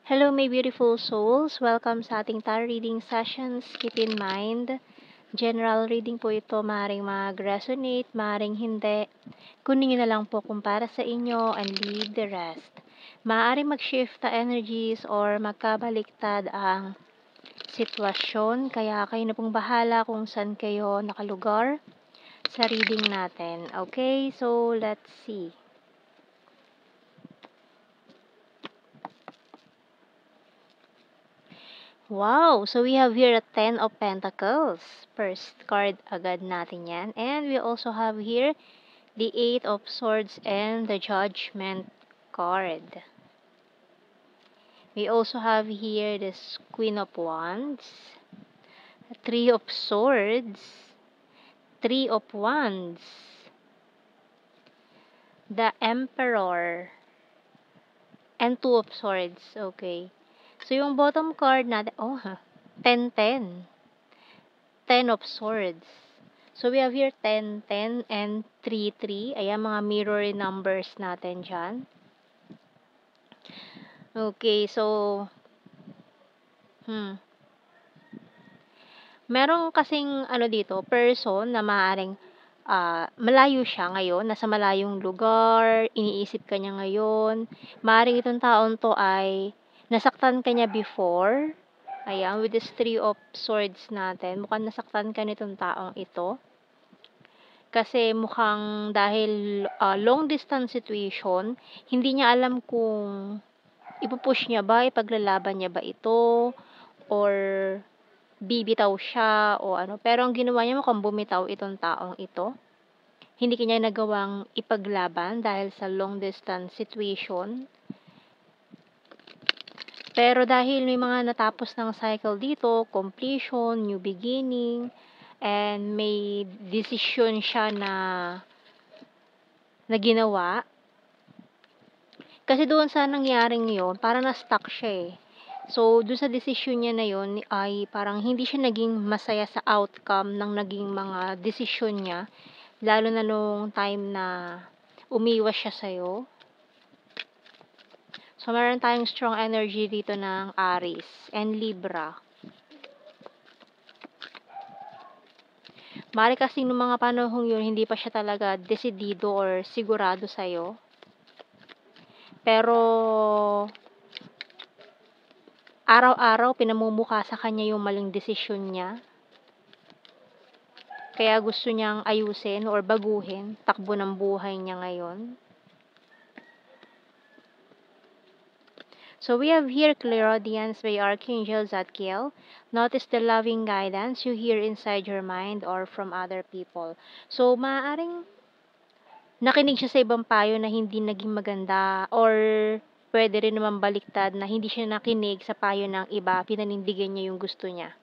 Hello, my beautiful souls. Welcome sa ating tarot reading sessions. Keep in mind, general reading po ito. Maaaring mag-resonate, maaaring hindi. Kunin nyo na lang po kung para sa inyo and leave the rest. Maaaring mag-shift the energies or magkabaliktad ang sitwasyon. Kaya kayo na pong bahala kung saan kayo nakalugar sa reading natin. Okay, so let's see. Wow! So, we have here a 10 of Pentacles. First card agad natin yan. And we also have here the 8 of Swords and the Judgment card. We also have here this Queen of Wands, 3 of Swords, 3 of Wands, the Emperor, and 2 of Swords. Okay. So, yung bottom card natin, 10-10. 10 of Swords. So, we have here 10, 10, and 3, 3. Ayan, mga mirror numbers natin dyan. Okay, so, meron kasing, dito, person na maaaring, malayo siya ngayon, nasa malayong lugar, iniisip ka niya ngayon. Maaaring itong taon to ay, nasaktan ka niya before. Ayan, with this 3 of Swords natin, mukhang nasaktan ka nitong taong ito. Kasi mukhang dahil long distance situation, hindi niya alam kung ipupush niya ba, ipaglalaban niya ba ito, or bibitaw siya, o ano. Pero ang ginawa niya mukhang bumitaw itong taong ito. Hindi kanya nagawang ipaglaban dahil sa long distance situation. Pero dahil may mga natapos ng cycle dito, completion, new beginning, and may decision siya na ginawa. Kasi doon sa nangyaring yun, parang na-stuck siya eh. So, doon sa desisyon niya na yun, ay parang hindi siya naging masaya sa outcome ng naging mga desisyon niya. Lalo na nung time na umiwas siya sa'yo. So, meron tayong strong energy dito ng Aries and Libra. Mari kasi nung mga panahong yun, hindi pa siya talaga desidido or sigurado sa'yo. Pero, araw-araw pinamumukha sa kanya yung maling desisyon niya. Kaya gusto niyang ayusin or baguhin takbo ng buhay niya ngayon. So we have here Clairaudience by Archangel Zadkiel. Notice the loving guidance you hear inside your mind or from other people. So maaaring nakinig siya sa ibang payo na hindi naging maganda, or pwede rin naman baliktad na hindi siya nakinig sa payo ng iba, pinanindigan niya yung gusto niya.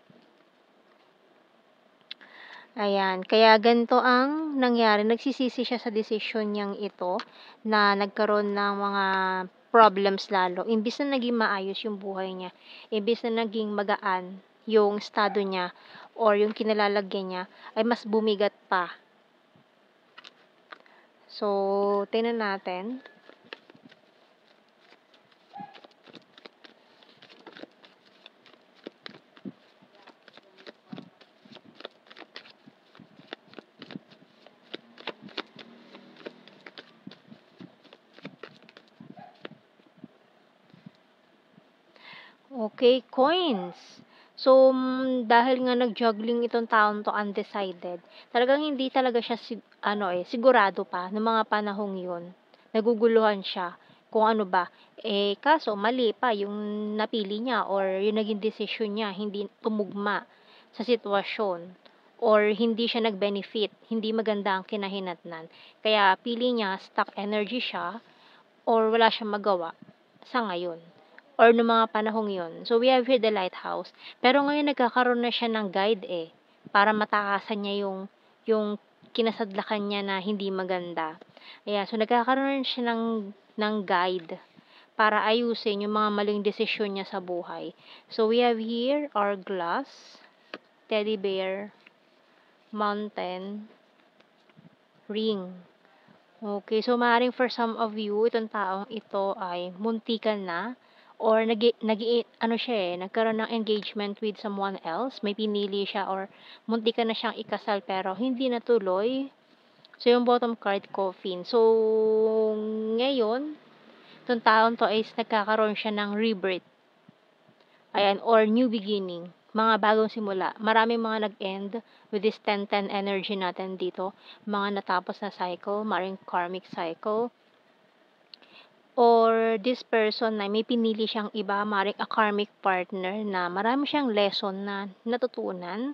Ayan, kaya ganito ang nangyari. Nagsisisi siya sa desisyon niyang ito na nagkaroon ng mga problems lalo. Imbis na naging maayos yung buhay niya, imbis na naging magaan yung estado niya or yung kinalalagyan niya, ay mas bumigat pa. So, tingnan natin. Okay, coins. So, dahil nga nag-juggling itong taon to, undecided, talagang hindi talaga siya sigurado pa ng mga panahong 'yun. Naguguluhan siya kung ano ba. Kaso mali pa yung napili niya or yung naging desisyon niya, hindi tumugma sa sitwasyon or hindi siya nag-benefit, hindi maganda ang kinahinatnan. Kaya pili niya, stuck energy siya or wala siyang magawa sa ngayon or nung mga panahong yon. So, we have here the lighthouse. Pero ngayon nagkakaroon na siya ng guide para matakasan niya yung kinasadlakan niya na hindi maganda. Ayan, so nagkakaroon siya ng guide para ayusin yung mga maling desisyon niya sa buhay. So, we have here hourglass, teddy bear, mountain, ring. Okay, so maaaring for some of you, itong taong ito ay muntikan na or ano siya nagkaroon ng engagement with someone else, may pinili siya or munti ka na siyang ikasal pero hindi natuloy. So, yung bottom card, coffin. So, ngayon, itong taon to is nagkakaroon siya ng rebirth. Ayan, or new beginning. Mga bagong simula. Maraming mga nag-end with this 10-10 energy natin dito. Mga natapos na cycle, maring karmic cycle. Or this person na may pinili siyang iba, maring a karmic partner na marami siyang lesson na natutunan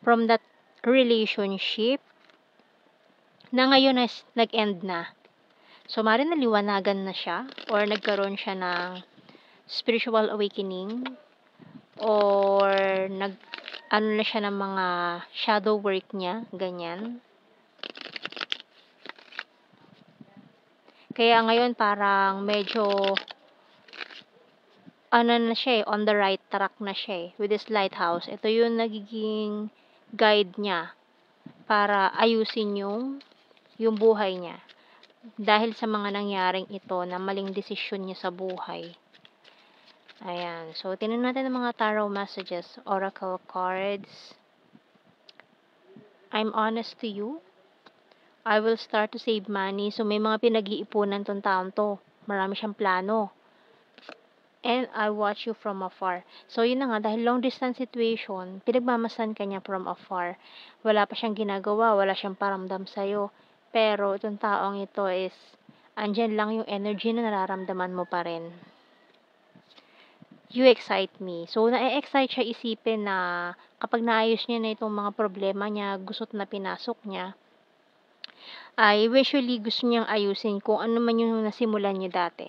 from that relationship na ngayon is nag-end na. So, maring naliwanagan na siya or nagkaroon siya ng spiritual awakening or ano na siya ng mga shadow work niya, ganyan. Kaya ngayon parang medyo ano na siya on the right track na siya with this lighthouse. Ito yung nagiging guide niya para ayusin yung buhay niya. Dahil sa mga nangyaring ito na maling desisyon niya sa buhay. Ayan. So, tingnan natin ang mga tarot messages, oracle cards. I'm honest to you. I will start to save money. So, may mga pinag-iipunan tong taon to. Marami siyang plano. And I watch you from afar. So, yun na nga, dahil long distance situation, pinagmamasan ka niya from afar. Wala pa siyang ginagawa, wala siyang paramdam sa'yo. Pero, itong taong ito is, andyan lang yung energy na nararamdaman mo pa rin. You excite me. So, na-excite siya isipin na kapag naayos niya na itong mga problema niya, gusot na pinasok niya, ay eventually gusto niyang ayusin kung ano man yung nasimulan niya dati.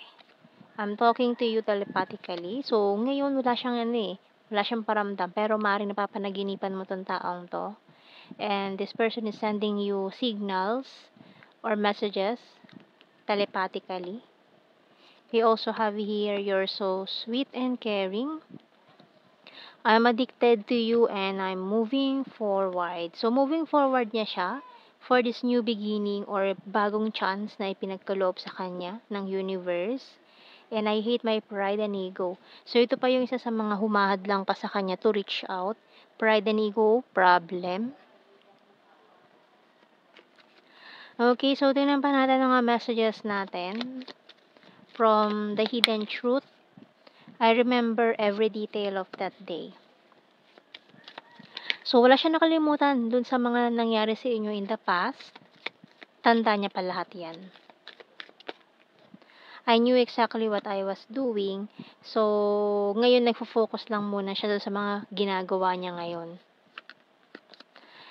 I'm talking to you telepathically. So, ngayon wala siyang wala siyang paramdam, pero maaaring napapanaginipan mo tong taong to. And this person is sending you signals or messages telepathically. We also have here, you're so sweet and caring. I'm addicted to you and I'm moving forward. So, moving forward niya siya for this new beginning or bagong chance na ipinagkaloob sa kanya ng universe. And I hate my pride and ego. So, ito pa yung isa sa mga humahadlang pa sa kanya to reach out. Pride and ego, problem. Okay, so tingnan pa natin ang mga messages natin from the hidden truth. I remember every detail of that day. So, wala siya nakalimutan dun sa mga nangyari sa inyo in the past. Tanda niya pa lahat yan. I knew exactly what I was doing. So, ngayon nagfo-focus lang muna siya dun sa mga ginagawa niya ngayon.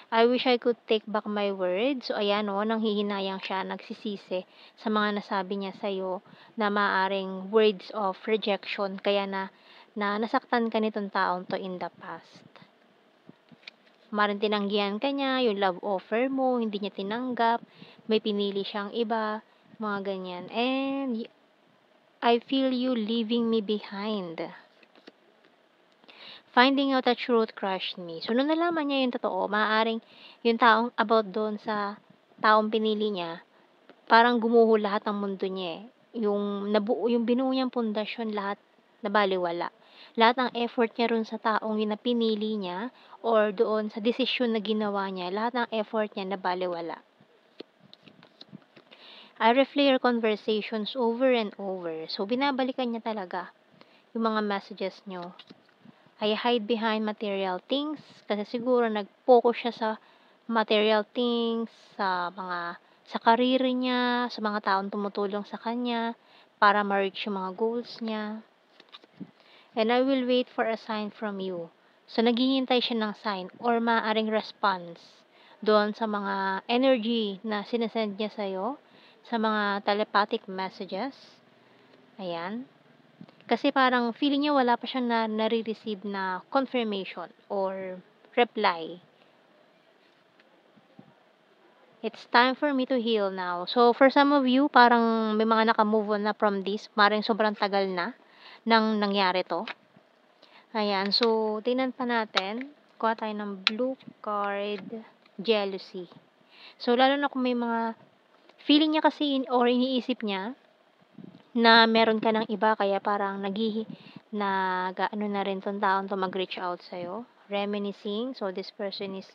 I wish I could take back my words. So, ayan nanghihinayang siya, nagsisisi sa mga nasabi niya sa'yo na maaring words of rejection. Kaya na nasaktan ka nitong taong to in the past. Maaaring tinanggihan ka niya, yung love offer mo, hindi niya tinanggap, may pinili siyang iba, mga ganyan. And I feel you leaving me behind. Finding out the truth crushed me. So, nung nalaman niya yung totoo, maaaring yung taong about doon sa taong pinili niya, parang gumuho lahat ng mundo niya yung binuo niyang pundasyon, lahat nabaliwala. Lahat ng effort niya ron sa taong yun na pinili niya or doon sa desisyon na ginawa niya, lahat ng effort niya nabaliwala. I replay your conversations over and over. So, binabalikan niya talaga yung mga messages niyo. I hide behind material things kasi siguro nag-focus siya sa material things, sa career niya, sa mga taong tumutulong sa kanya para ma-reach yung mga goals niya. And I will wait for a sign from you. So, naghihintay siya ng sign or maaaring response doon sa mga energy na sinasend niya sa'yo, sa mga telepathic messages. Ayan. Kasi parang feeling niya wala pa siyang nare-receive na confirmation or reply. It's time for me to heal now. So, for some of you, parang may mga naka-move on na from this. Parang sobrang tagal na nang nangyari to. Ayan. So, tingnan pa natin. Kuha tayo ng blue card, jealousy. So, lalo na kung may mga feeling niya kasi or iniisip niya na meron ka ng iba kaya parang nag-aano na rin 'tong taong 'to mag-reach out sa'yo. Reminiscing, so this person is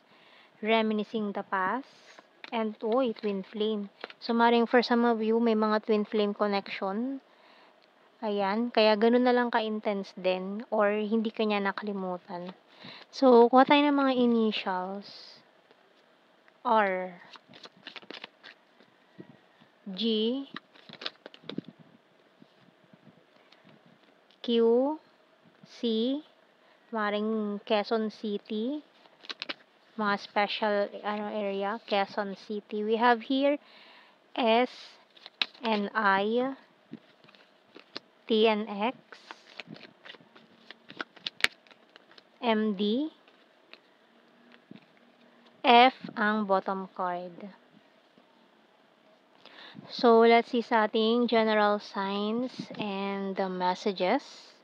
reminiscing the past. And uy, twin flame. So maaaring for some of you may mga twin flame connection. Ayan, kaya gano'n na lang ka-intense din or hindi ka niya nakalimutan. So, kuha tayo ng mga initials. R, G, Q, C, maaaring Quezon City, mga special area, Quezon City. We have here S and I, T and X, M, D, F ang bottom card. So, let's see sa ating general signs and the messages.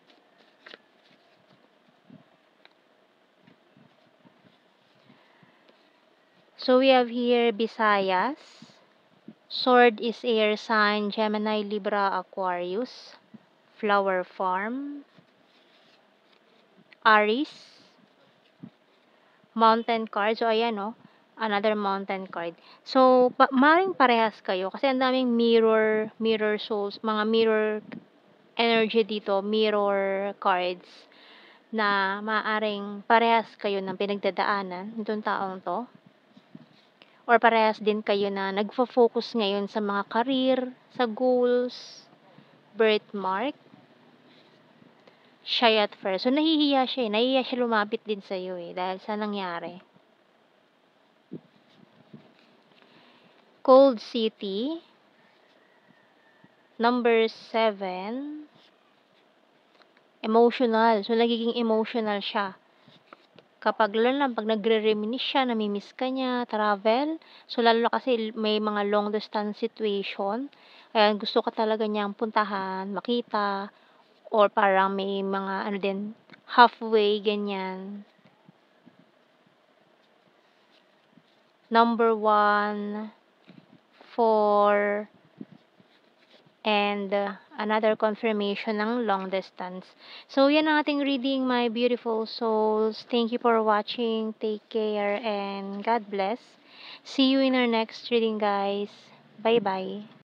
So, we have here Visayas. Sword is air sign, Gemini, Libra, Aquarius. Flower farm. Aries. Mountain card. So, ayan, no? Another mountain card. So, maaaring parehas kayo kasi ang daming mirror souls, mga mirror energy dito, mirror cards na maaaring parehas kayo ng pinagdadaanan nitong taong to. Or parehas din kayo na nagfo-focus ngayon sa mga career, sa goals, birthmark. Shy at first. So, nahihiya siya lumapit din sa'yo dahil sa nangyari. Cold City. Number 7. Emotional. So, nagiging emotional siya. Kapag pag nagre-reminisce siya, nami-miss ka niya, travel. So, lalo na kasi may mga long distance situation. Kaya gusto ka talaga niyang puntahan, makita, or parang may mga din, halfway, ganyan. Number 1, 4, and another confirmation ng long distance. So, yan ang ating reading, my beautiful souls. Thank you for watching. Take care and God bless. See you in our next reading, guys. Bye-bye.